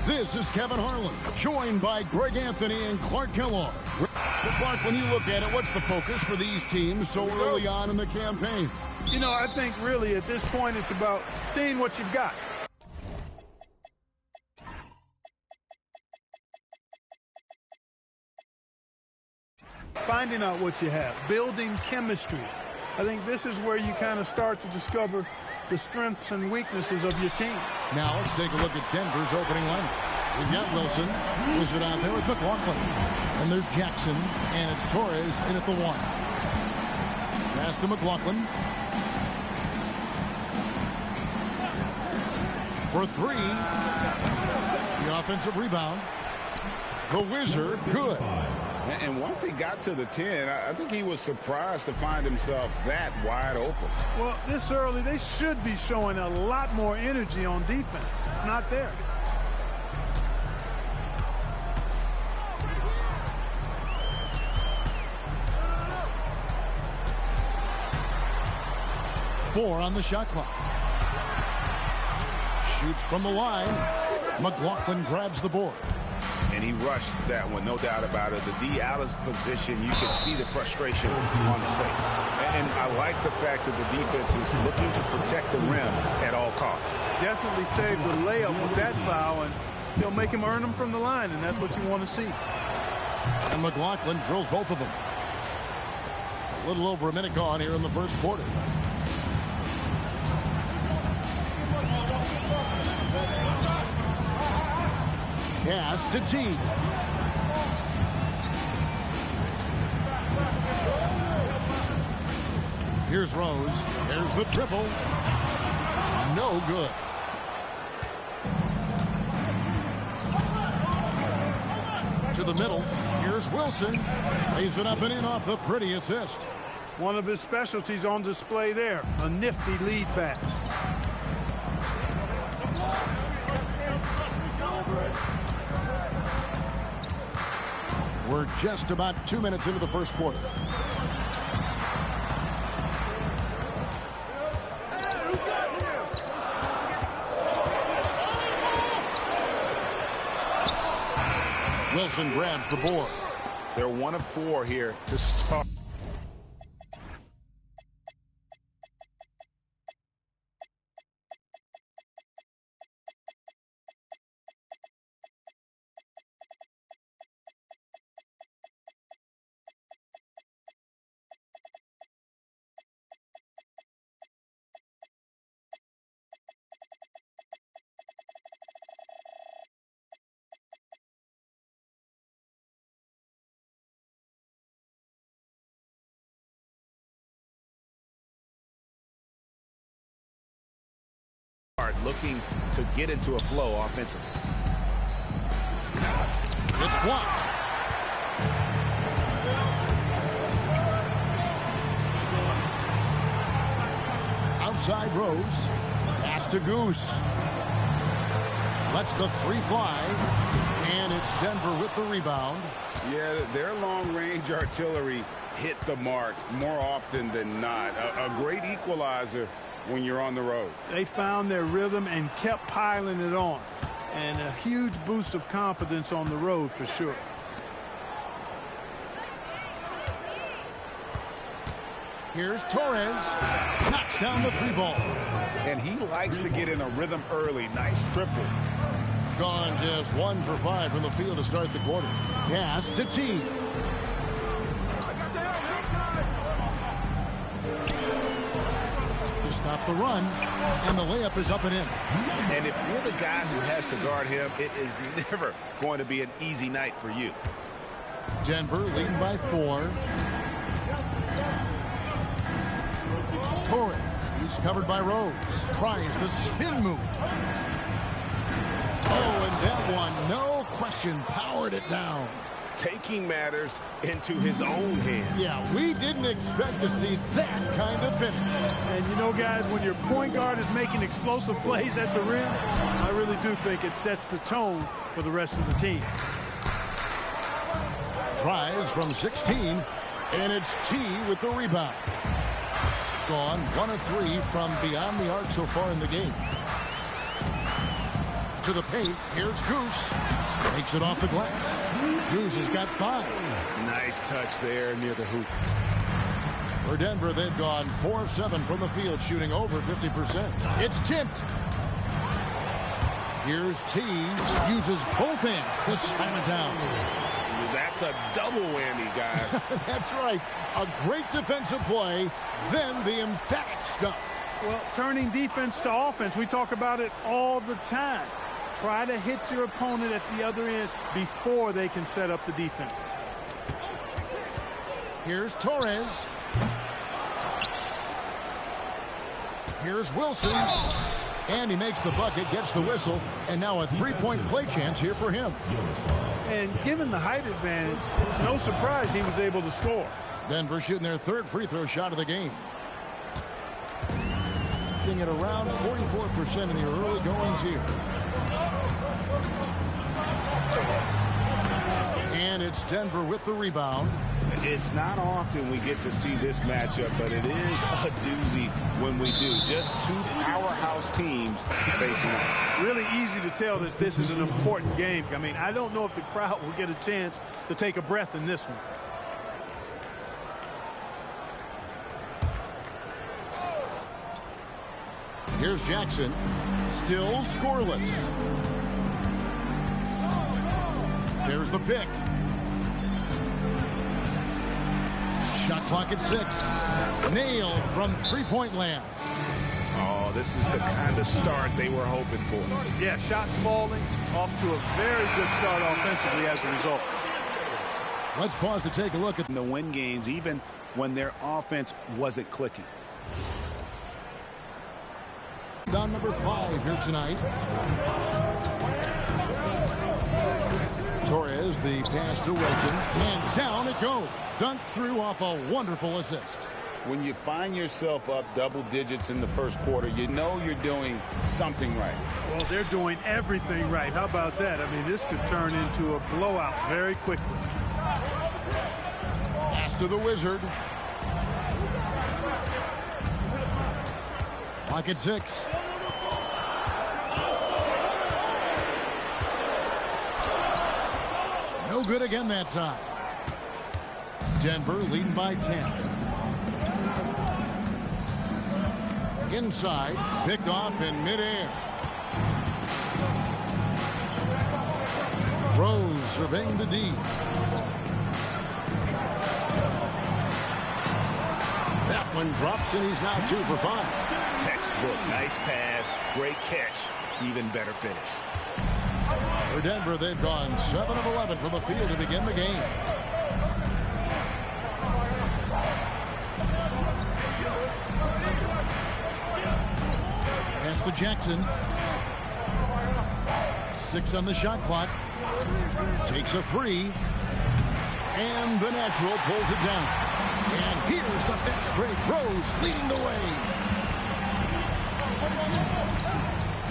This is Kevin Harlan, joined by Greg Anthony and Clark Kellogg. So Clark, when you look at it, what's the focus for these teams so early on in the campaign? You know, I think really at this point it's about seeing what you've got. Finding out what you have, building chemistry. I think this is where you kind of start to discover the strengths and weaknesses of your team. Now let's take a look at Denver's opening lineup. We've got Wilson, who's it out there with McLaughlin. And there's Jackson, and it's Torres in at the 1. Pass to McLaughlin. For 3. The offensive rebound. The Wizard, good. And once he got to the 10, I think he was surprised to find himself that wide open. Well, this early, they should be showing a lot more energy on defense. It's not there. Four on the shot clock. Shoots from the line. McLaughlin grabs the board. And he rushed that one, no doubt about it. The D out of position, you could see the frustration on his face. And I like the fact that the defense is looking to protect the rim at all costs. Definitely saved the layup with that foul, and he'll make him earn them from the line, and that's what you want to see. And McLaughlin drills both of them. A little over a minute gone here in the first quarter. Pass to T. Here's Rose. There's the triple. No good. To the middle. Here's Wilson. Lays it up and in off the pretty assist. One of his specialties on display there. A nifty lead pass. We're just about 2 minutes into the first quarter. Wilson grabs the board. They're 1 of 4 here to start. Looking to get into a flow offensively. It's blocked. Outside Rose. Pass to Goose. Lets the 3 fly. And it's Denver with the rebound. Yeah, their long-range artillery hit the mark more often than not. A great equalizer when you're on the road. They found their rhythm and kept piling it on. And a huge boost of confidence on the road for sure. Here's Torres. Knocks down the 3 ball. And he likes to get in a rhythm early. Nice triple. Gone just 1 for 5 from the field to start the quarter. Pass to T. Stop the run, and the layup is up and in. And if you're the guy who has to guard him, it is never going to be an easy night for you. Denver leading by 4. Torres, he's covered by Rose. Tries the spin move. Oh, and that one, no question, powered it down. Taking matters into his own hands. Yeah, we didn't expect to see that kind of finish. And you know, guys, when your point guard is making explosive plays at the rim, I really do think it sets the tone for the rest of the team. Tries from 16, and it's T with the rebound. Gone 1 of 3 from beyond the arc so far in the game. into the paint. Here's Goose. Takes it off the glass. Goose has got 5. Nice touch there near the hoop. For Denver, they've gone 4 of 7 from the field, shooting over 50%. It's tipped. Here's T. Uses both hands to slam it down. That's a double whammy, guys. That's right. A great defensive play, then the emphatic stuff. Well, turning defense to offense, we talk about it all the time. Try to hit your opponent at the other end before they can set up the defense. Here's Torres. Here's Wilson. And he makes the bucket, gets the whistle, and now a 3-point play chance here for him. And given the height advantage, it's no surprise he was able to score. Denver shooting their 3rd free throw shot of the game. Getting at around 44% in the early goings here. And it's Denver with the rebound. It's not often we get to see this matchup, but it is a doozy when we do. Just 2 powerhouse teams facing off. Really easy to tell that this is an important game. I mean, I don't know if the crowd will get a chance to take a breath in this one. Here's Jackson. Still scoreless. There's the pick. Shot clock at 6. Nailed from 3-point land. Oh, this is the kind of start they were hoping for. Yeah, shots falling, off to a very good start offensively as a result. Let's pause to take a look at the win games, even when their offense wasn't clicking. Down number 5 here tonight. Torres, the pass to Wilson, and down it goes. Dunked through off a wonderful assist. When you find yourself up double digits in the first quarter, you know you're doing something right. Well, they're doing everything right. How about that? I mean, this could turn into a blowout very quickly. Pass to the Wizard. Clock at 6. No good again that time. Denver leading by 10. Inside, picked off in midair. Rose surveying the D. That one drops, and he's now 2 for 5. Textbook, nice pass, great catch, even better finish. For Denver, they've gone 7 of 11 from the field to begin the game. Pass to Jackson. 6 on the shot clock. Takes a 3. And the natural pulls it down. And here's the fast break. Rose leading the way.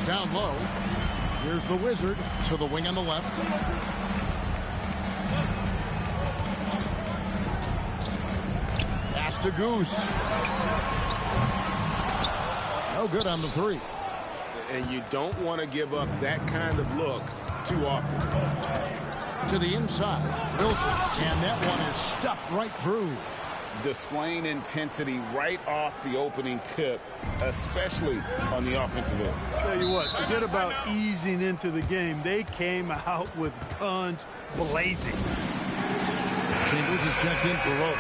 Down low. Here's the Wizard to the wing on the left. Pass to Goose. No good on the 3. And you don't want to give up that kind of look too often. To the inside. Wilson. And that one is stuffed right through. Displaying intensity right off the opening tip, especially on the offensive end. Tell you what, forget about easing into the game. They came out with guns blazing. Chambers is checked in for Rose.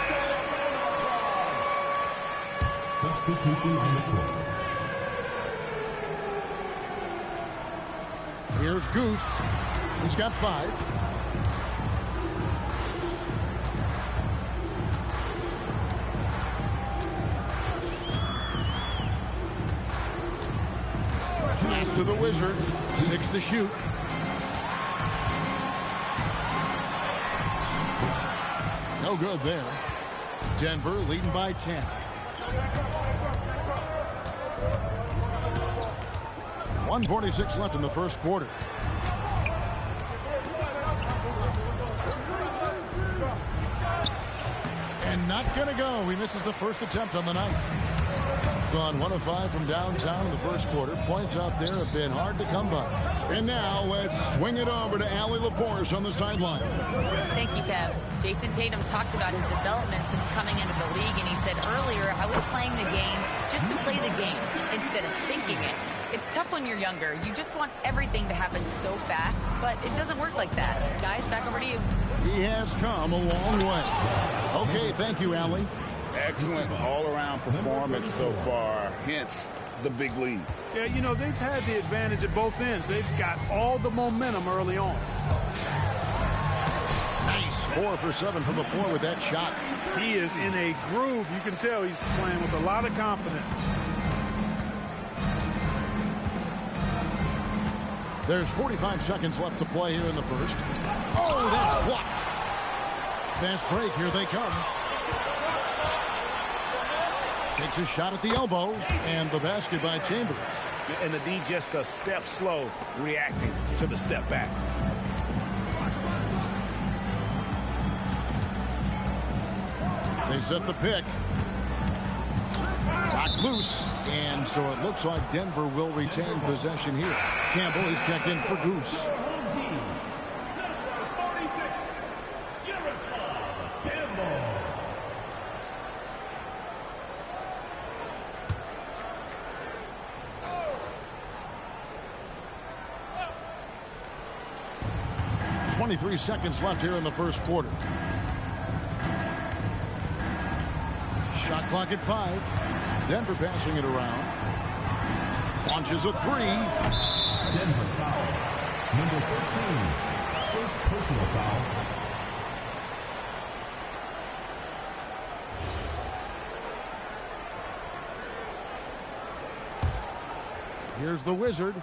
Substitution on the court. Here's Goose. He's got 5. To the Wizard. 6 to shoot. No good there. Denver leading by 10. .146 left in the first quarter. And not going to go. He misses the first attempt on the night. Gone 1 of 5 from downtown in the first quarter. Points out there have been hard to come by. And now let's swing it over to Allie LaForce on the sideline. Thank you, Kev. Jason Tatum talked about his development since coming into the league, and he said earlier, I was playing the game just to play the game instead of thinking it. It's tough when you're younger. You just want everything to happen so fast, but it doesn't work like that. Guys, back over to you. He has come a long way. Okay, thank you, Allie. Excellent all-around performance so far, hence the big lead. Yeah, you know, they've had the advantage at both ends. They've got all the momentum early on. Nice. 4 for 7 from the floor with that shot. He is in a groove. You can tell he's playing with a lot of confidence. There's 45 seconds left to play here in the first. Oh, that's blocked. Fast break. Here they come. Takes a shot at the elbow, and the basket by Chambers. And the D just a step slow, reacting to the step back. They set the pick. Knocked loose, and so it looks like Denver will retain possession here. Campbell is checked in for Goose. 23 seconds left here in the first quarter. Shot clock at 5. Denver passing it around. Launches a 3. Denver foul. Number 13. First personal foul. Here's the Wizard.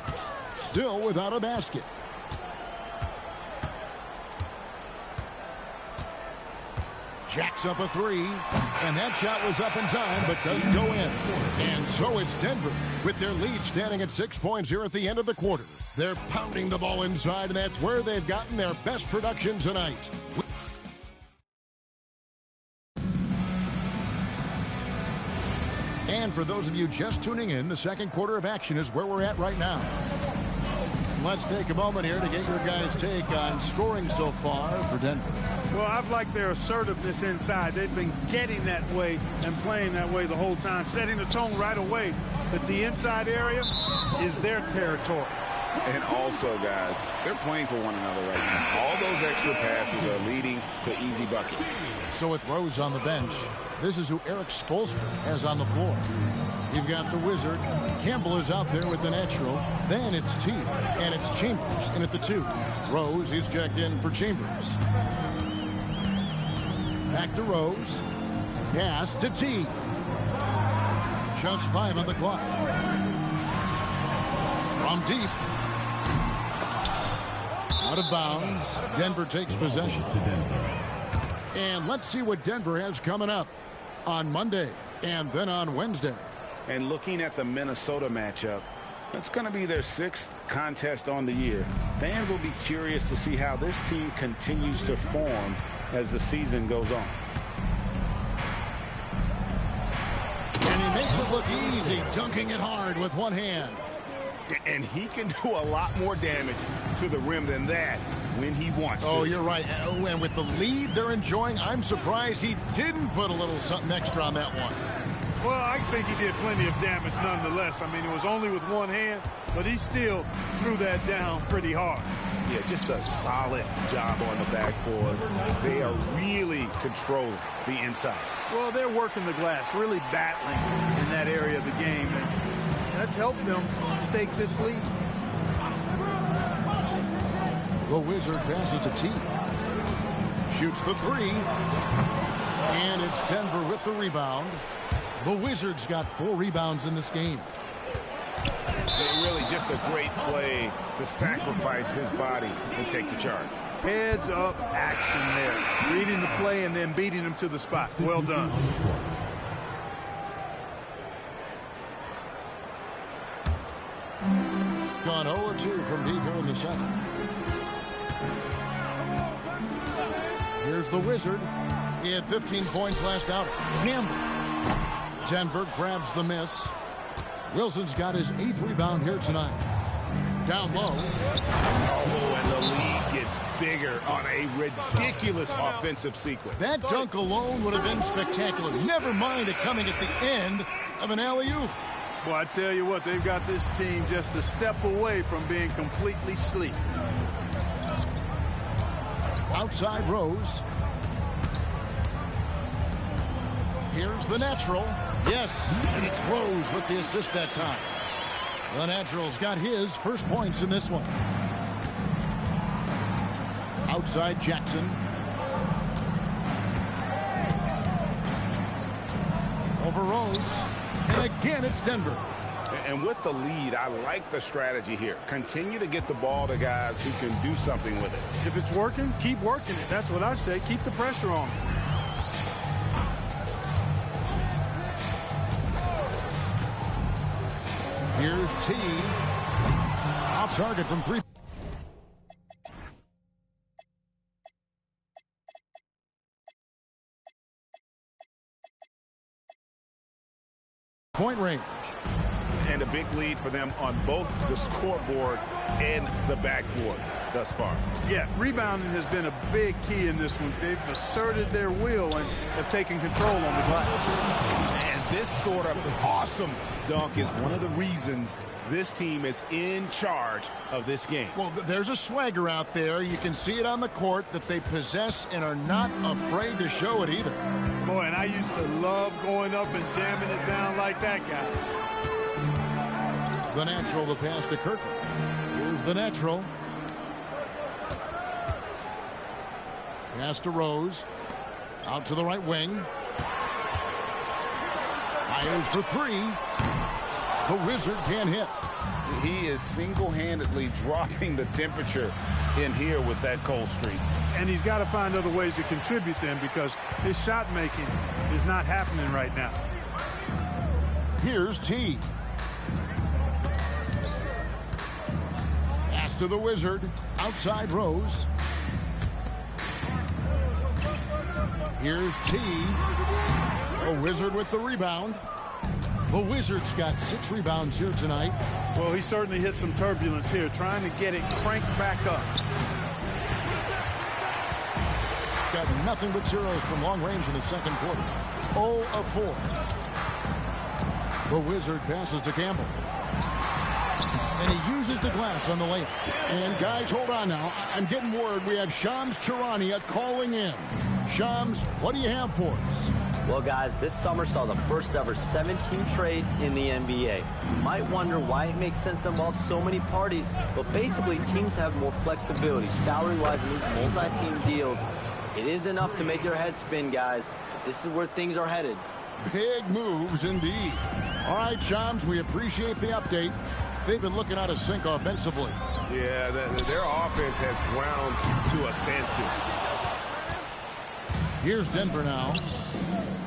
Still without a basket. Jacks up a 3, and that shot was up in time, but doesn't go in. And so it's Denver, with their lead standing at 6 points here at the end of the quarter. They're pounding the ball inside, and that's where they've gotten their best production tonight. And for those of you just tuning in, the second quarter of action is where we're at right now. Let's take a moment here to get your guys' take on scoring so far for Denver. Well, I've liked their assertiveness inside. They've been getting that way and playing that way the whole time, setting the tone right away that the inside area is their territory. And also, guys, they're playing for one another right now. All those extra passes are leading to easy buckets. So with Rose on the bench, this is who Eric Spoelstra has on the floor. You've got the Wizard. Campbell is out there with the natural. Then it's T, and it's Chambers in at the 2. Rose is checked in for Chambers. Back to Rose. Pass to T. Just 5 on the clock. From deep. Out of bounds. Denver takes possession. And let's see what Denver has coming up on Monday and then on Wednesday. And looking at the Minnesota matchup, that's going to be their 6th contest on the year. Fans will be curious to see how this team continues to form as the season goes on. And he makes it look easy, dunking it hard with one hand. And he can do a lot more damage to the rim than that when he wants to. Oh, you're right. And with the lead they're enjoying, I'm surprised he didn't put a little something extra on that one. Well, I think he did plenty of damage nonetheless. I mean, it was only with one hand, but he still threw that down pretty hard. Yeah, just a solid job on the backboard. They are really controlling the inside. Well, they're working the glass, really battling in that area of the game, and that's helped them stake this lead. The Wizard passes to T. Shoots the 3. And it's Denver with the rebound. The Wizards got 4 rebounds in this game. Really just a great play to sacrifice his body and take the charge. Heads up action there. Reading the play and then beating him to the spot. Well done. Gone 0-2 from deep here in the second. Here's the Wizard. He had 15 points last out. Campbell. Denver grabs the miss. Wilson's got his 8th rebound here tonight. Down low. Oh, and the lead gets bigger on a ridiculous offensive sequence. That dunk alone would have been spectacular. Never mind it coming at the end of an alley-oop. Well, I tell you what, they've got this team just a step away from being completely asleep. Outside Rose. Here's the natural. Yes, and it's Rose with the assist that time. The natural's got his first points in this one. Outside Jackson. Over Rose. And again, it's Denver. And with the lead, I like the strategy here. Continue to get the ball to guys who can do something with it. If it's working, keep working it. That's what I say. Keep the pressure on. Here's T. Off target from 3. Point range. And a big lead for them on both the scoreboard and the backboard thus far. Yeah, rebounding has been a big key in this one. They've asserted their will and have taken control on the glass. And this sort of awesome dunk is one of the reasons this team is in charge of this game. Well, there's a swagger out there. You can see it on the court that they possess and are not afraid to show it either. Boy, and I used to love going up and jamming it down like that, guys. The natural, the pass to Kirkland. Here's the natural. Pass to Rose. Out to the right wing. Fires for 3. The Wizard can't hit. He is single-handedly dropping the temperature in here with that cold streak. And he's got to find other ways to contribute then, because his shot making is not happening right now. Here's T. Pass to the Wizard. Outside Rose. Here's T. The Wizard with the rebound. The Wizard's got 6 rebounds here tonight. Well, he certainly hit some turbulence here, trying to get it cranked back up. Got nothing but zeros from long range in the second quarter. 0 of 4. The Wizard passes to Campbell. And he uses the glass on the layup. And guys, hold on now. I'm getting word we have Shams Charania calling in. Shams, what do you have for us? Well, guys, this summer saw the first ever 7-team trade in the NBA. You might wonder why it makes sense to involve so many parties, but basically teams have more flexibility salary-wise in these multi-team deals. It is enough to make your head spin, guys. This is where things are headed. Big moves indeed. All right, Shams, we appreciate the update. They've been looking out of sync offensively. Yeah, their offense has ground to a standstill. Here's Denver now.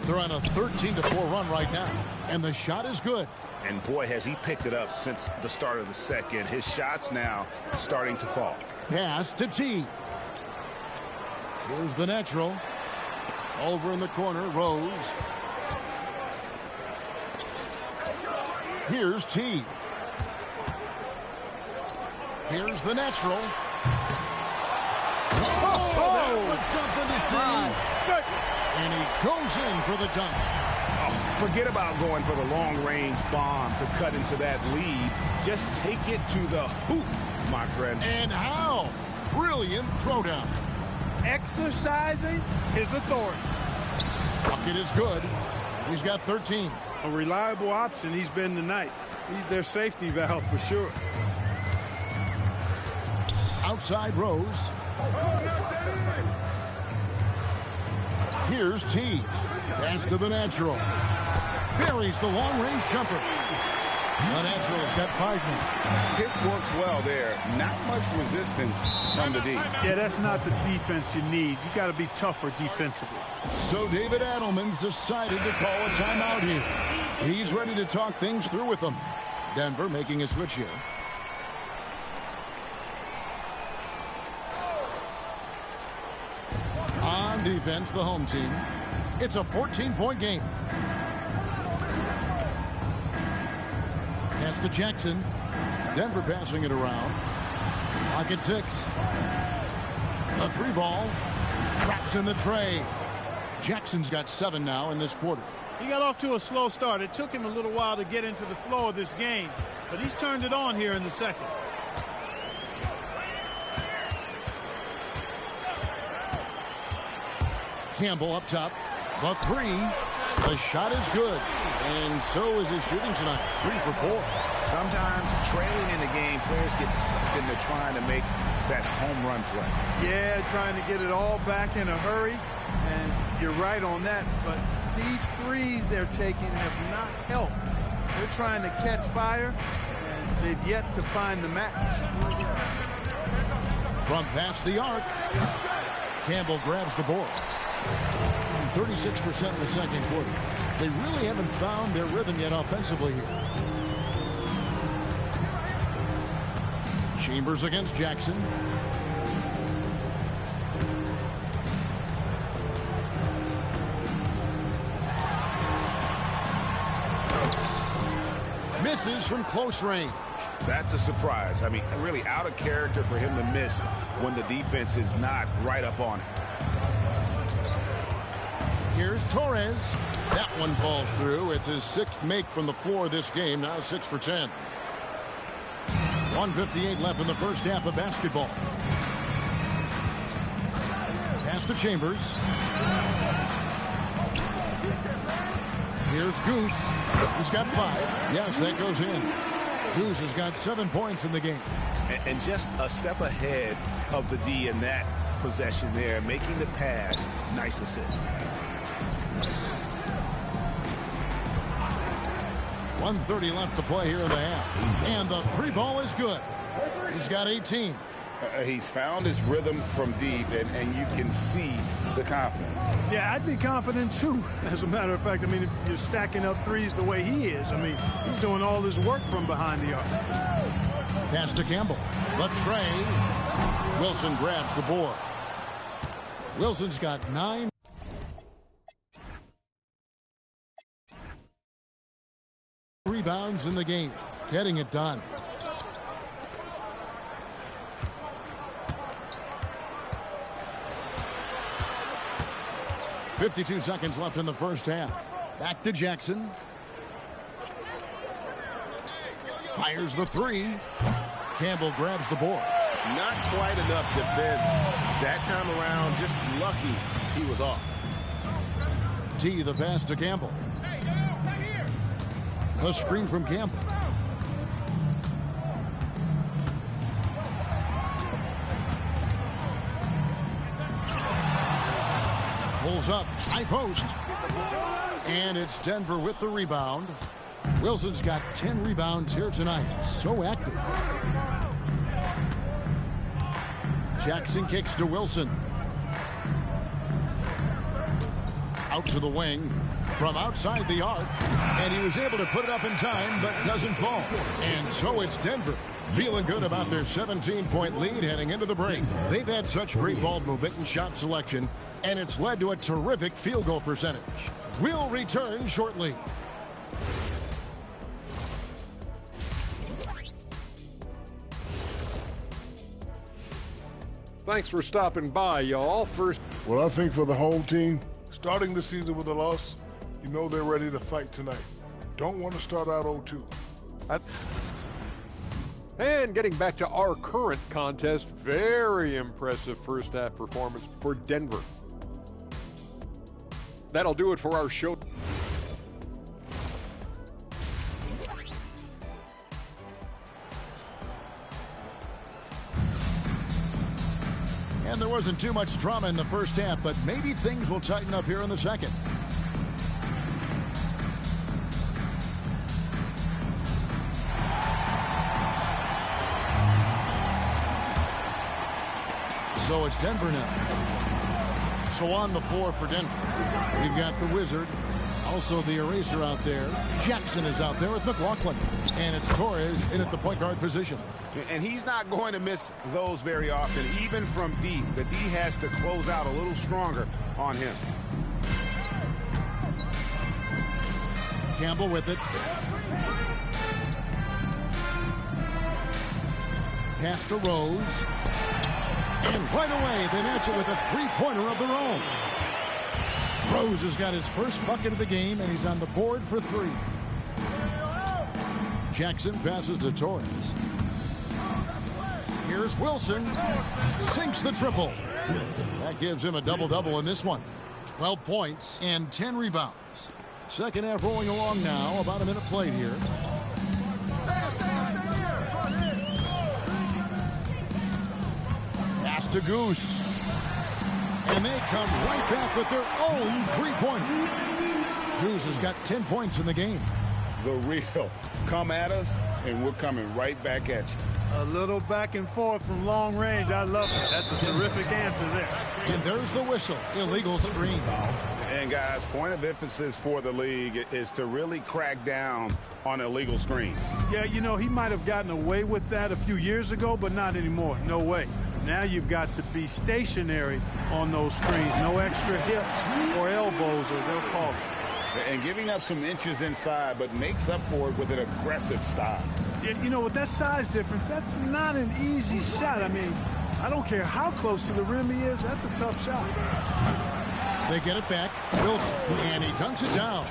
They're on a 13-4 run right now, and the shot is good. And boy, has he picked it up since the start of the second. His shot's now starting to fall. Pass to T. Here's the natural. Over in the corner, Rose. Here's T. Here's the natural. Oh, that's something to see. And he goes in for the dunk. Oh, forget about going for the long-range bomb to cut into that lead. Just take it to the hoop, my friend. And how? Brilliant throwdown. Exercising his authority. Bucket is good. He's got 13. A reliable option he's been tonight. He's their safety valve for sure. Outside Rose. Here's T. Pass to the natural. Buries the long-range jumper. The natural's got 5 minutes. It works well there. Not much resistance from the D. Yeah, that's not the defense you need. You got to be tougher defensively. So David Adelman's decided to call a timeout here. He's ready to talk things through with them. Denver making a switch here. On defense, the home team. It's a 14-point game. Pass to Jackson. Denver passing it around. Lock at 6. A 3 ball. Traps in the tray. Jackson's got 7 now in this quarter. He got off to a slow start. It took him a little while to get into the flow of this game, but he's turned it on here in the second. Campbell up top. The 3. The shot is good. And so is his shooting tonight. 3 for 4. Sometimes trailing in the game, players get sucked into trying to make that home run play. Yeah, trying to get it all back in a hurry. And you're right on that. But these threes they're taking have not helped. They're trying to catch fire, and they've yet to find the match. From past the arc, Campbell grabs the board. 36% in the second quarter. They really haven't found their rhythm yet offensively here. Chambers against Jackson. Misses from close range. That's a surprise. I mean, really out of character for him to miss when the defense is not right up on it. Here's Torres. That one falls through. It's his 6th make from the floor this game. Now 6 for 10. 1:58 left in the first half of basketball. Pass to Chambers. Here's Goose. He's got 5. Yes, that goes in. Goose has got 7 points in the game. And just a step ahead of the D in that possession there, making the pass. Nice assist. 1:30 left to play here in the half. And the 3 ball is good. He's got 18. He's found his rhythm from deep, and you can see the confidence. Yeah, I'd be confident too. As a matter of fact, I mean, if you're stacking up threes the way he is, I mean, he's doing all his work from behind the arc. Pass to Campbell. The tray. Wilson grabs the board. Wilson's got 9. Rebounds in the game. Getting it done. .52 seconds left in the first half. Back to Jackson. Fires the 3. Campbell grabs the board. Not quite enough defense that time around. Just lucky he was off. T the pass to Campbell. A screen from Campbell. Pulls up, high post. And it's Denver with the rebound. Wilson's got 10 rebounds here tonight. So active. Jackson kicks to Wilson. Out to the wing. From outside the arc. And he was able to put it up in time, but doesn't fall. And so it's Denver. Feeling good about their 17-point lead heading into the break. They've had such great ball movement and shot selection, and it's led to a terrific field goal percentage. We'll return shortly. Thanks for stopping by, y'all. First, Well, I think for the home team, starting the season with a loss, you know they're ready to fight tonight. Don't want to start out 0-2. and getting back to our current contest, very impressive first half performance for Denver. That'll do it for our show. And there wasn't too much drama in the first half, but maybe things will tighten up here in the second. So it's Denver now. So on the floor for Denver, we've got the Wizard, also the eraser out there. Jackson is out there with McLaughlin. And it's Torres in at the point guard position. And he's not going to miss those very often, even from deep. The D has to close out a little stronger on him. Campbell with it. Pass to Rose. And right away, they match it with a three-pointer of their own. Rose has got his first bucket of the game, and he's on the board for three. Jackson passes to Torres. Here's Wilson. Sinks the triple. That gives him a double-double in this one. 12 points and 10 rebounds. Second half rolling along now. About a minute played here. Pass to Goose. And they come right back with their own three-pointer. Goose has got 10 points in the game. The real. Come at us, and we're coming right back at you. A little back and forth from long range. I love it. That's a terrific answer there. And there's the whistle. Illegal screen. And, guys, point of emphasis for the league is to really crack down on illegal screens. Yeah, you know, he might have gotten away with that a few years ago, but not anymore. No way. Now you've got to be stationary on those screens. No extra hips or elbows, or they'll call it. And giving up some inches inside, but makes up for it with an aggressive stop. You know, with that size difference, that's not an easy shot. I mean, I don't care how close to the rim he is. That's a tough shot. They get it back. Wilson, and he dunks it down.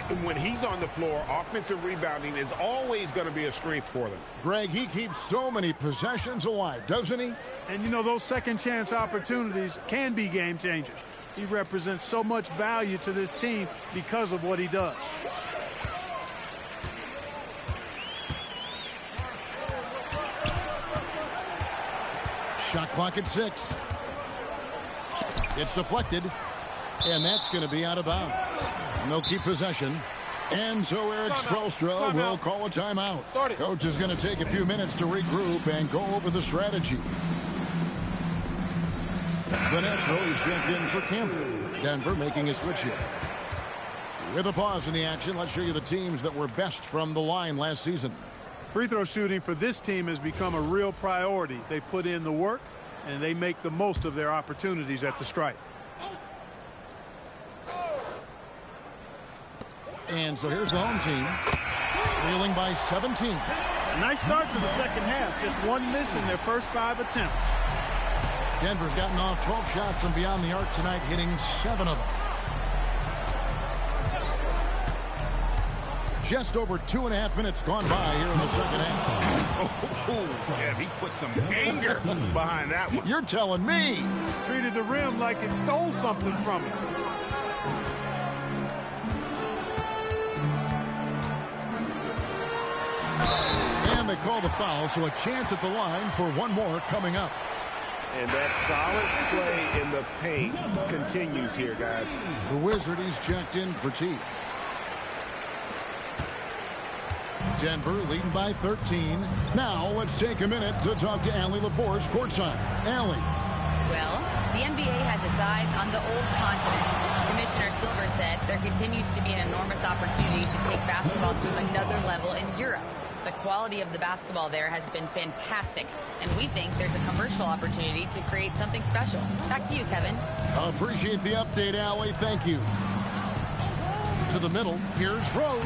And when he's on the floor, offensive rebounding is always going to be a strength for them. Greg, he keeps so many possessions alive, doesn't he? And, you know, those second chance opportunities can be game changers. He represents so much value to this team because of what he does. Shot clock at 6. It's deflected, and that's going to be out of bounds. And they'll keep possession. And so Eric Spoelstra will call a timeout. Coach is going to take a few minutes to regroup and go over the strategy. The Natural is checked in for Campbell. Denver making a switch here. With a pause in the action, let's show you the teams that were best from the line last season. Free throw shooting for this team has become a real priority. They put in the work, and they make the most of their opportunities at the stripe. And so here's the home team, trailing by 17. A nice start to the second half. Just one miss in their first 5 attempts. Denver's gotten off 12 shots from beyond the arc tonight, hitting 7 of them. Just over 2.5 minutes gone by here in the second half. Oh, yeah, he put some anger behind that one. You're telling me. Treated the rim like it stole something from him. And they call the foul, so a chance at the line for one more coming up. And that solid play in the paint continues here, guys. The Wizard, he's checked in for T. Denver leading by 13. Now let's take a minute to talk to Allie LaForce courtside. Allie. Well, the NBA has its eyes on the old continent. Commissioner Silver said there continues to be an enormous opportunity to take basketball to another level in Europe. The quality of the basketball there has been fantastic, and we think there's a commercial opportunity to create something special. Back to you, Kevin. Appreciate the update, Allie. Thank you. To the middle, here's Rose,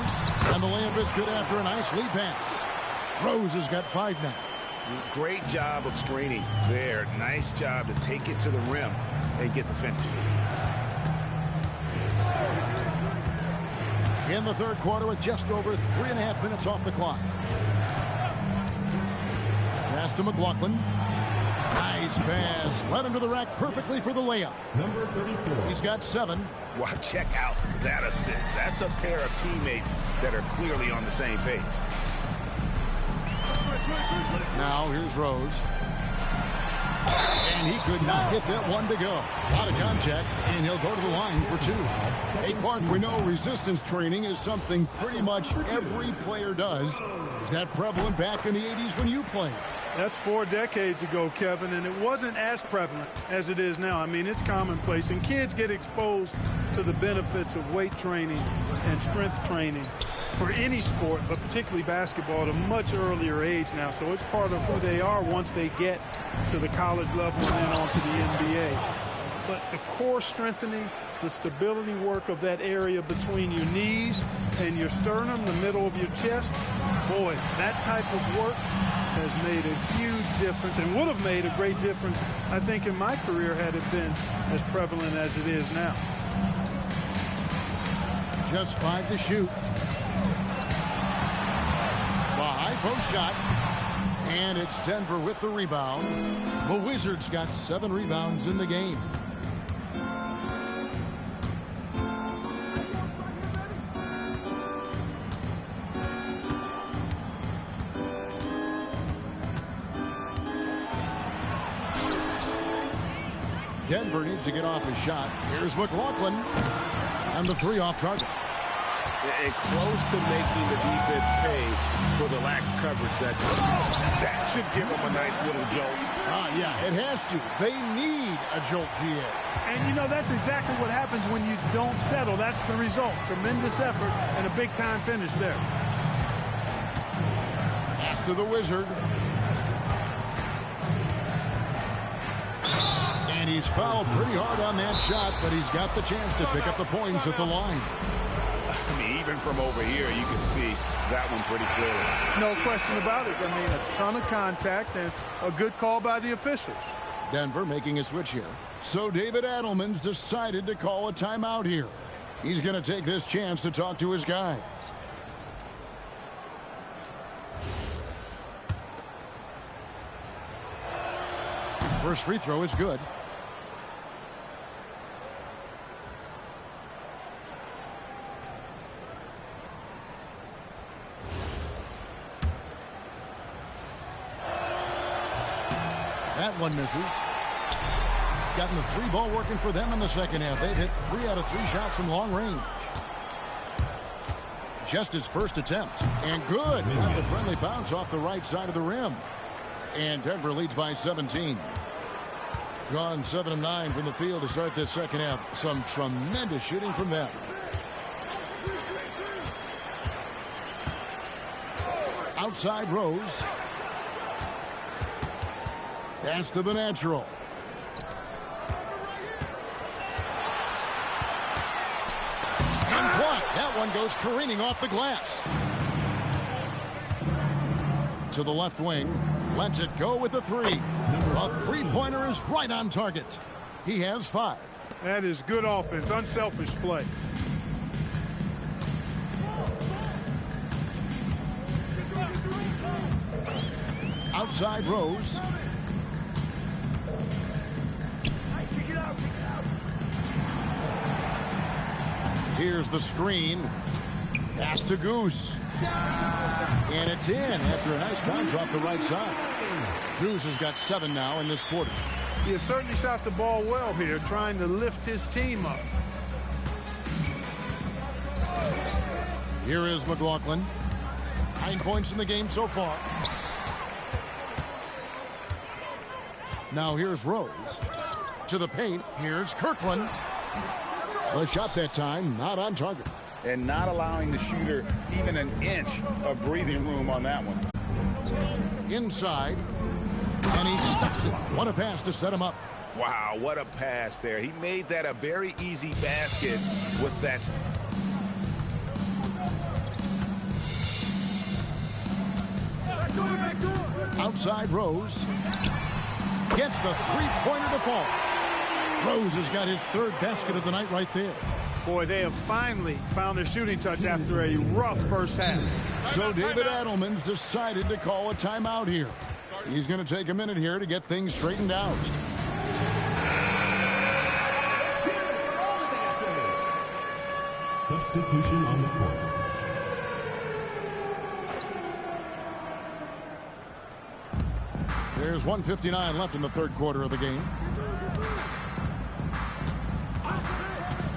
and the layup is good after a nice lead pass. Rose has got 5 now. Great job of screening there. Nice job to take it to the rim and get the finish. In the third quarter with just over 3.5 minutes off the clock. Pass to McLaughlin. Nice pass. Led him to the rack perfectly for the layup. Number 34. He's got 7. Wow, check out that assist. That's a pair of teammates that are clearly on the same page. Now here's Rose. And he could not get that one to go. Out of contact, and he'll go to the line for 2. Hey, Clark, we know resistance training is something pretty much every player does. Is that prevalent back in the 80s when you played? That's 4 decades ago, Kevin, and it wasn't as prevalent as it is now. I mean, it's commonplace, and kids get exposed to the benefits of weight training and strength training for any sport, but particularly basketball, at a much earlier age now. So it's part of who they are once they get to the college level and then on to the NBA. But the core strengthening, the stability work of that area between your knees and your sternum, the middle of your chest, boy, that type of work has made a huge difference and would have made a great difference, I think, in my career had it been as prevalent as it is now. Just 5 to shoot. The high post shot. And it's Denver with the rebound. The Wizards got 7 rebounds in the game. Denver needs to get off his shot. Here's McLaughlin. And the 3 off target. And close to making the defense pay for the lax coverage. That should give them a nice little jolt. Yeah, it has to. They need a jolt, GA. And, you know, that's exactly what happens when you don't settle. That's the result. Tremendous effort and a big-time finish there. Pass to the Wizard. And he's fouled pretty hard on that shot, but he's got the chance to pick up the points at the line. I mean, even from over here, you can see that one pretty clearly. No question about it. I mean, a ton of contact and a good call by the officials. Denver making a switch here. So David Adelman's decided to call a timeout here. He's going to take this chance to talk to his guys. First free throw is good. That one misses. Gotten the 3 ball working for them in the second half. They've hit 3 out of 3 shots from long range. Just his first attempt. And good. Got the friendly bounce off the right side of the rim. And Denver leads by 17. Gone 7 of 9 from the field to start this second half. Some tremendous shooting from them. Outside Rose. Pass to the natural. And blocked. That one goes careening off the glass. To the left wing. Lets it go with a 3. A three-pointer is right on target. He has 5. That is good offense. Unselfish play. Outside Rose. Here's the screen. Pass to Goose. And it's in after a nice bounce off the right side. Goose has got 7 now in this quarter. He has certainly shot the ball well here, trying to lift his team up. Here is McLaughlin. 9 points in the game so far. Now here's Rose. To the paint. Here's Kirkland. The shot that time not on target. And not allowing the shooter even an inch of breathing room on that one. Inside. And he stuffs it. What a pass to set him up. Wow, what a pass there. He made that a very easy basket with that. Outside Rose. Gets the three-pointer to fall. Rose has got his 3rd basket of the night right there. Boy, they have finally found their shooting touch after a rough first half. So David Adelman's decided to call a timeout here. He's going to take a minute here to get things straightened out. Substitution on the court. There's 1:59 left in the 3rd quarter of the game.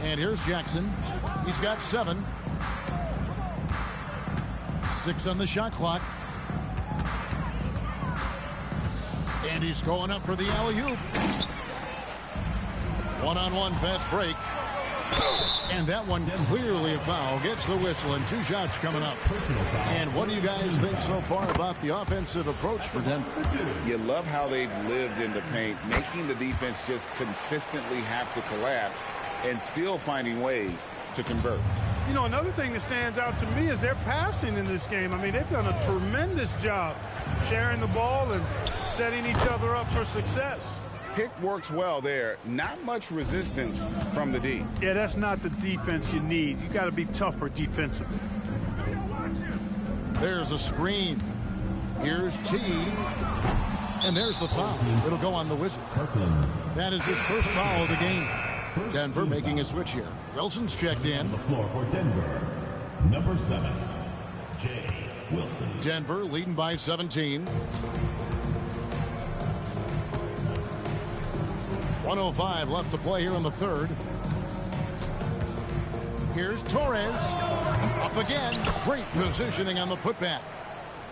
And here's Jackson. He's got 7. 6 on the shot clock. And he's going up for the alley-oop. One-on-one fast break. And that one clearly a foul. Gets the whistle and 2 shots coming up. And what do you guys think so far about the offensive approach for Denver? You love how they've lived in the paint, making the defense just consistently have to collapse and still finding ways to convert. You know, another thing that stands out to me is their passing in this game. I mean, they've done a tremendous job sharing the ball and setting each other up for success. Pick works well there. Not much resistance from the D. Yeah, that's not the defense you need. You got to be tougher defensively. There's a screen. Here's T. And there's the foul. It'll go on the Wizard. That is his first foul of the game. Denver making a switch here. Wilson's checked in. On the floor for Denver, number 7, Jay Wilson. Denver leading by 17. 1:05 left to play here in the third. Here's Torres. Up again. Great positioning on the putback.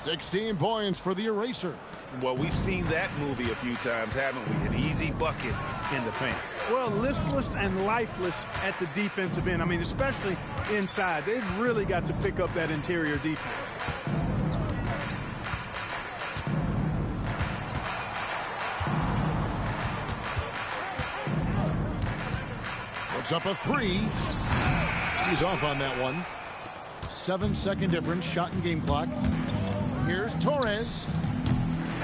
16 points for the eraser. Well, we've seen that movie a few times, haven't we? An easy bucket in the paint. Well, listless and lifeless at the defensive end. I mean, especially inside. They've really got to pick up that interior defense. Puts up a three. He's off on that one. 7-second difference, shot and game clock. Here's Torres.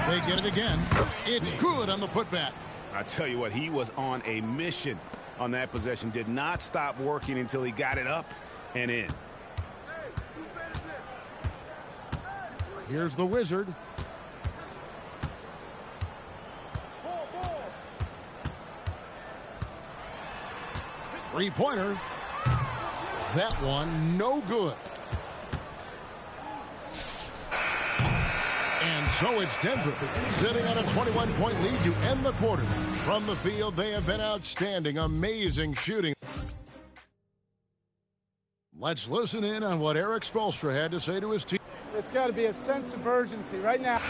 They get it again. It's good on the putback. I tell you what, he was on a mission on that possession. Did not stop working until he got it up and in. Here's the Wizard. Three-pointer. That one no good. And so it's Denver sitting on a 21-point lead to end the quarter. From the field, they have been outstanding. Amazing shooting. Let's listen in on what Eric Spoelstra had to say to his team. It's got to be a sense of urgency right now.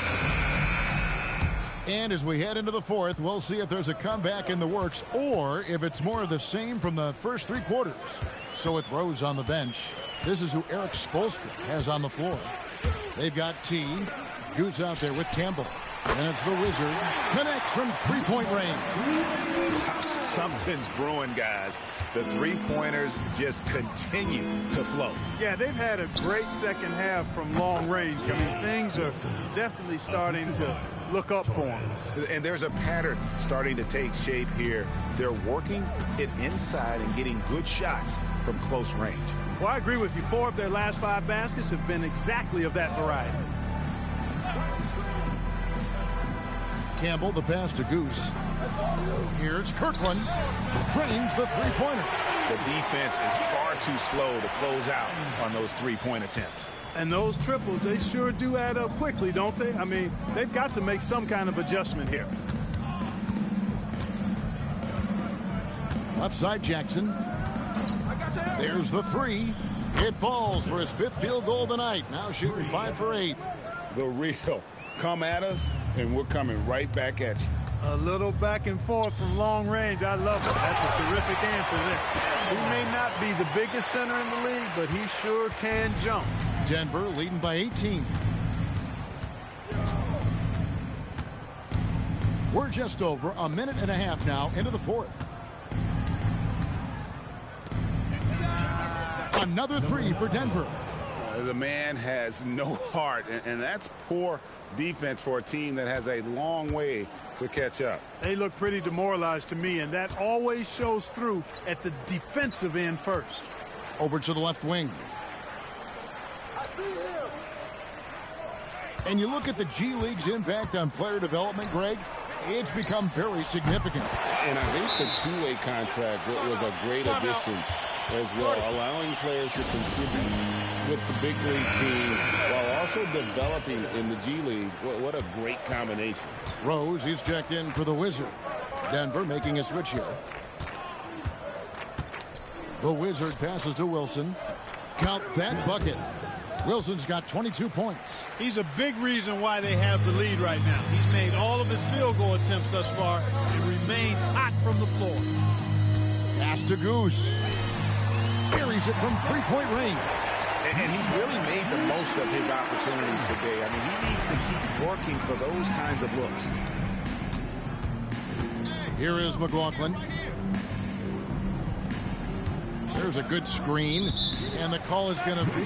And as we head into the fourth, we'll see if there's a comeback in the works or if it's more of the same from the first three quarters. So with Rose on the bench, this is who Eric Spoelstra has on the floor. They've got T. Goose out there with Campbell. And it's the Wizard. Connects from three-point range. Something's brewing, guys. The three-pointers just continue to flow. Yeah, they've had a great second half from long range. I mean, things are definitely starting to look up for them. And there's a pattern starting to take shape here. They're working it inside and getting good shots from close range. Well, I agree with you. 4 of their last 5 baskets have been exactly of that variety. Campbell, the pass to Goose. Here's Kirkland. Drains the three-pointer. The defense is far too slow to close out on those three-point attempts. And those triples, they sure do add up quickly, don't they? I mean, they've got to make some kind of adjustment here. Left side, Jackson. There's the three. It falls for his 5th field goal of the night. Now shooting 5 for 8. The real. Come at us, and we're coming right back at you. A little back and forth from long range. I love it. That's a terrific answer there. He may not be the biggest center in the league, but he sure can jump. Denver leading by 18. We're just over a minute and a half now into the fourth. Another three for Denver. The man has no heart, and that's poor defense for a team that has a long way to catch up. They look pretty demoralized to me, and that always shows through at the defensive end first. Over to the left wing. I see him. And you look at the G League's impact on player development, Greg, it's become very significant. And I think the two-way contract was a great addition as well, allowing players to contribute with the big league team while also developing in the G League. What a great combination. Rose, he's checked in for the Wizard. Denver making a switch here. The Wizard passes to Wilson. Count that bucket. Wilson's got 22 points. He's a big reason why they have the lead right now. He's made all of his field goal attempts thus far and remains hot from the floor. Pass to Goose. Carries it from three-point range. And he's really made the most of his opportunities today. I mean, he needs to keep working for those kinds of looks. Here is McLaughlin. There's a good screen. And the call is going to be,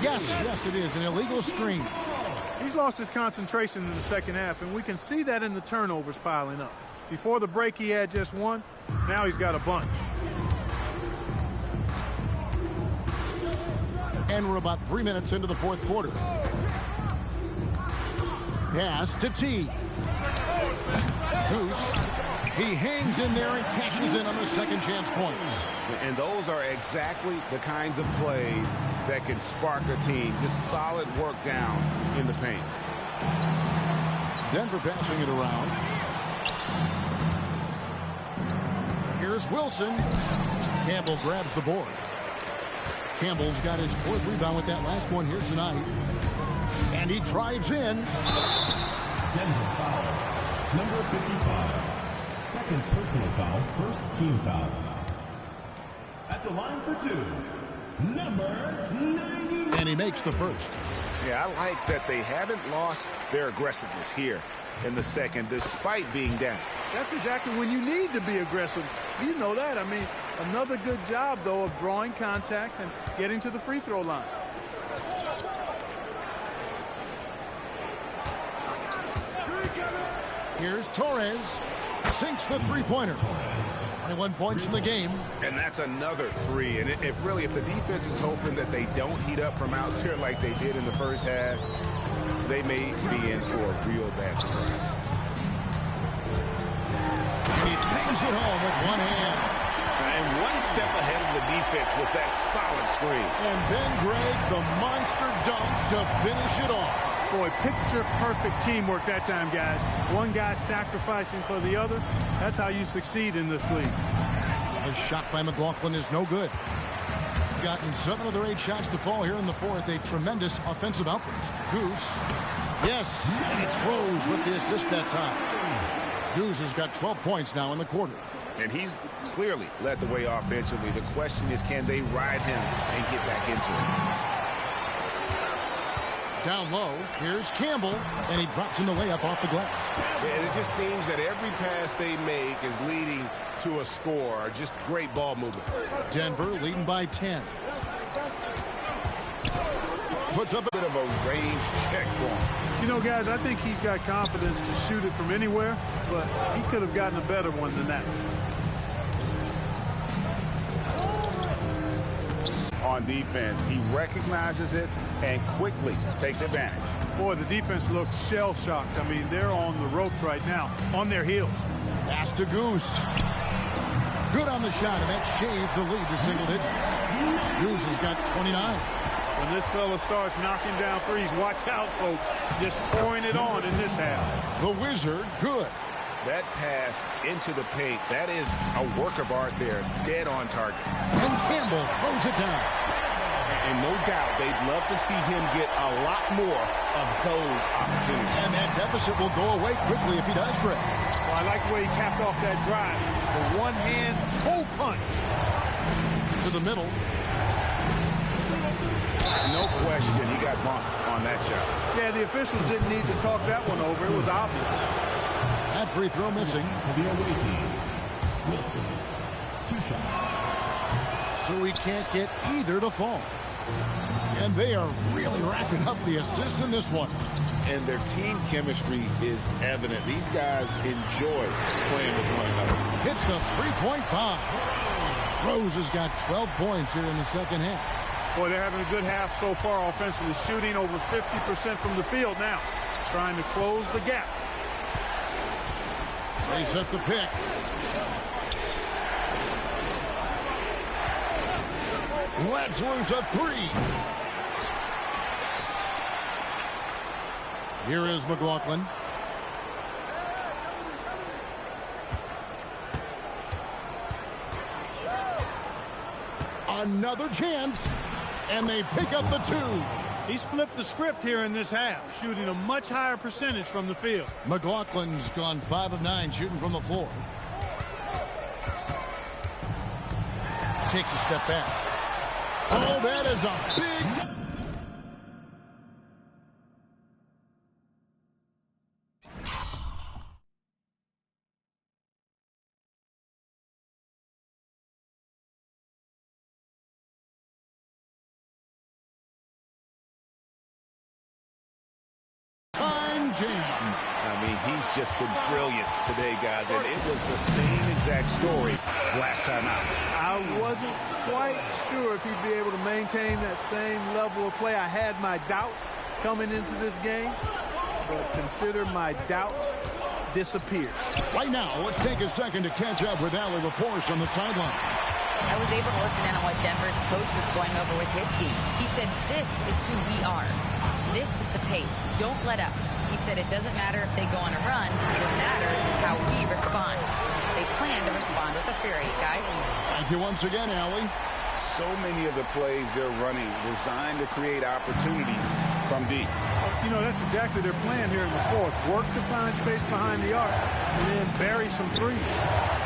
yes, it is, an illegal screen. He's lost his concentration in the second half, and we can see that in the turnovers piling up. Before the break, he had just one. Now he's got a bunch. And we're about 3 minutes into the fourth quarter. Pass to T. Goose. He hangs in there and cashes in on the second chance points. And those are exactly the kinds of plays that can spark a team. Just solid work down in the paint. Denver passing it around. Here's Wilson. Campbell grabs the board. Campbell's got his fourth rebound with that last one here tonight. And he drives in. Denver foul. Number 55. Second personal foul, first team foul. At the line for two, number 90. And he makes the first. Yeah, I like that they haven't lost their aggressiveness here in the second, despite being down. That's exactly when you need to be aggressive. You know that. I mean, another good job, though, of drawing contact and getting to the free throw line. Here's Torres. Sinks the three-pointer. 21 points in the game. And that's another three. And if the defense is hoping that they don't heat up from out there like they did in the first half, they may be in for a real bad surprise. He bangs it home with one hand. And one step ahead of the defense with that solid screen. And then Greg, the monster dunk to finish it off. Boy, picture-perfect teamwork that time, guys. One guy sacrificing for the other. That's how you succeed in this league. The shot by McLaughlin is no good. Gotten 7 of their 8 shots to fall here in the fourth. A tremendous offensive outburst. Goose. Yes, and it's Rose with the assist that time. Goose has got 12 points now in the quarter. And he's clearly led the way offensively. The question is, can they ride him and get back into it? Down low, here's Campbell, and he drops in the layup off the glass. And it just seems that every pass they make is leading to a score. Just great ball movement. Denver leading by 10. Puts up a bit of a range check for him. You know, guys, I think he's got confidence to shoot it from anywhere, but he could have gotten a better one than that. On defense, he recognizes it and quickly takes advantage. Boy, the defense looks shell-shocked. I mean, they're on the ropes right now, on their heels. Pass to Goose. Good on the shot, and that shaves the lead to single digits. Goose has got 29. When this fella starts knocking down threes, watch out, folks. Just pouring it on in this half. The Wizard, good. That pass into the paint, that is a work of art there, dead on target. And Campbell throws it down. And no doubt they'd love to see him get a lot more of those opportunities. And that deficit will go away quickly if he does, Greg. Well, I like the way he capped off that drive. The one-hand pull punch. To the middle. No question, he got bumped on that shot. Yeah, the officials didn't need to talk that one over. It was obvious. That free throw missing. For the away team, Wilson, 2 shots. So he can't get either to fall. And they are really racking up the assists in this one. And their team chemistry is evident. These guys enjoy playing with one another. Hits the three-point bomb. Rose has got 12 points here in the second half. Boy, they're having a good half so far offensively, shooting over 50% from the field now, trying to close the gap. They set the pick. Let's lose a 3. Here is McLaughlin. Another chance, and they pick up the 2. He's flipped the script here in this half, shooting a much higher percentage from the field. McLaughlin's gone 5 of 9 shooting from the floor. Takes a step back. Oh, that is a big I mean, he's just been brilliant today, guys, and it was the same exact story last time out. I wasn't quite sure if he'd be able to maintain that same level of play. I had my doubts coming into this game, but consider my doubts disappeared. Right now, let's take a second to catch up with Allie LaForce on the sideline. I was able to listen in on what Denver's coach was going over with his team. He said, this is who we are. This is the pace. Don't let up. He said it doesn't matter if they go on a run. What matters is how we respond. They plan to respond with a fury, guys. Thank you once again, Allie. So many of the plays they're running designed to create opportunities from deep. You know, that's exactly their plan here in the fourth. Work to find space behind the arc and then bury some threes.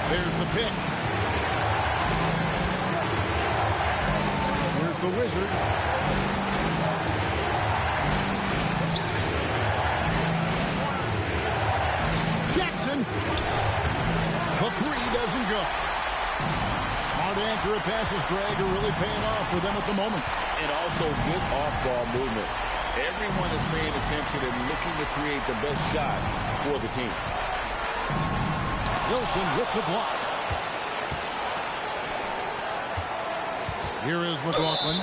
There's the pick. Here's the Wizard. Jackson. The three doesn't go. Smart accurate passes, Greg, are really paying off for them at the moment. And also good off-ball movement. Everyone is paying attention and looking to create the best shot for the team. Wilson with the block. Here is McLaughlin.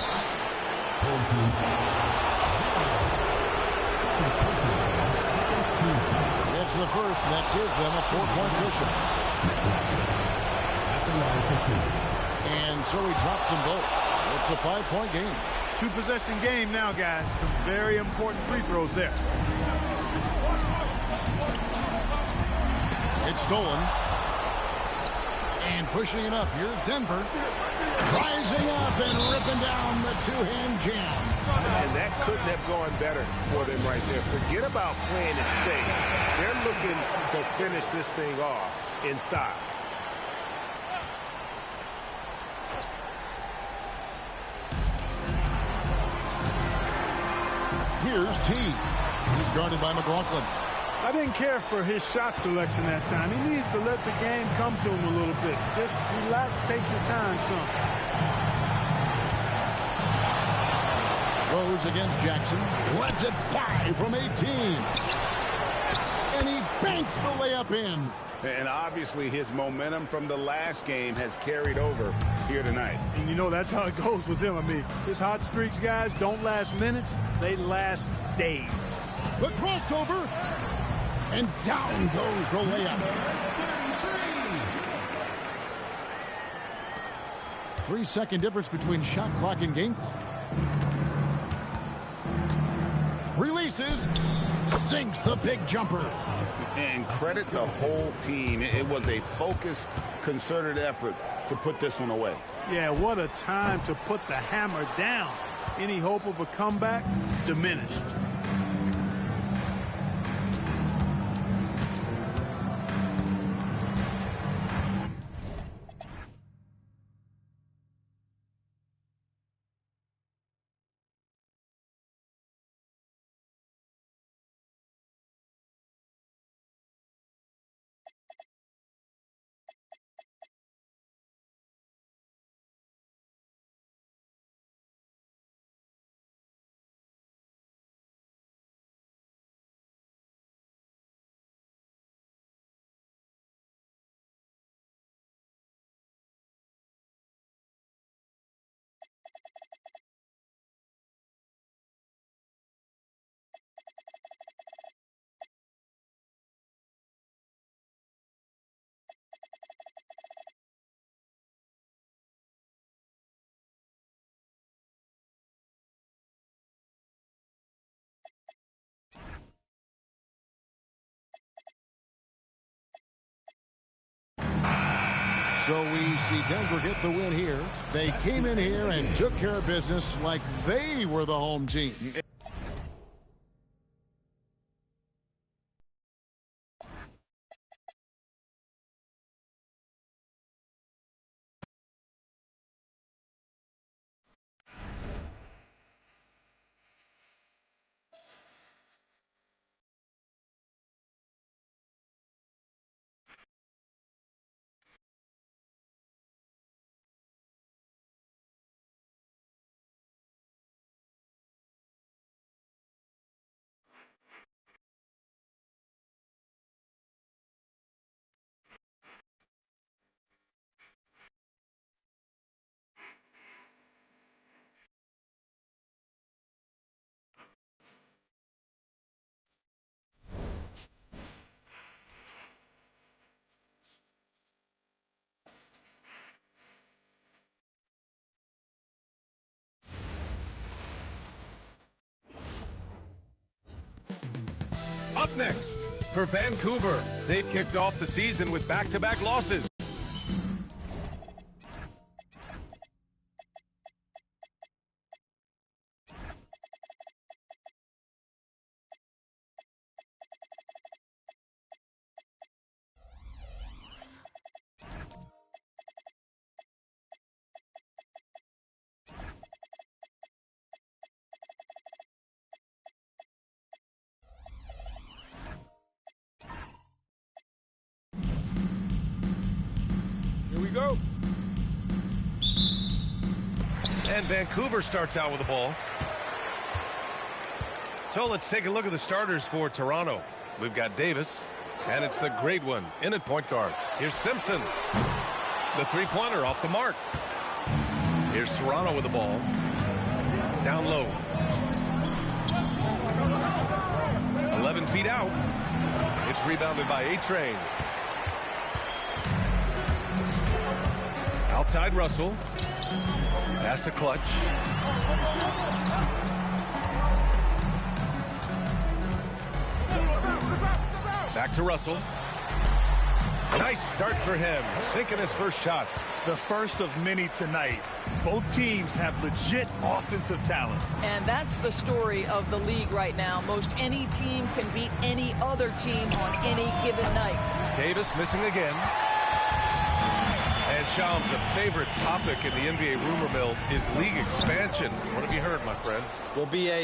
Gets the first, and that gives them a 4-point cushion. And so he drops them both. It's a 5-point game. 2-possession game now, guys. Some very important free throws there. It's stolen. And pushing it up. Here's Denver. Rising up and ripping down the two-hand jam. And that couldn't have gone better for them right there. Forget about playing it safe. They're looking to finish this thing off in style. Here's T. He's guarded by McLaughlin. I didn't care for his shot selection that time. He needs to let the game come to him a little bit. Just relax, take your time some. Rose against Jackson. Lets it fly from 18. And he banks the layup in. And obviously his momentum from the last game has carried over here tonight. And you know that's how it goes with him. I mean, his hot streaks, guys, don't last minutes. They last days. The crossover. And down goes the layup. 3-second difference between shot clock and game clock. Releases. Sinks the big jumper. And credit the whole team. It was a focused, concerted effort to put this one away. Yeah, what a time to put the hammer down. Any hope of a comeback diminished. So we see Denver get the win here. They came in here and took care of business like they were the home team. Up next, for Vancouver, they've kicked off the season with back-to-back losses. Go. And Vancouver starts out with the ball. So let's take a look at the starters for Toronto. We've got Davis, and it's the great one in at point guard. Here's Simpson. The three-pointer off the mark. Here's Toronto with the ball. Down low. 11 feet out. It's rebounded by A-Train. Outside Russell. Pass to Clutch. Back to Russell. Nice start for him. Sinking his first shot. The first of many tonight. Both teams have legit offensive talent. And that's the story of the league right now. Most any team can beat any other team on any given night. Davis missing again. And Shams, a favorite topic in the NBA rumor mill is league expansion. What have you heard, my friend? Well, BA,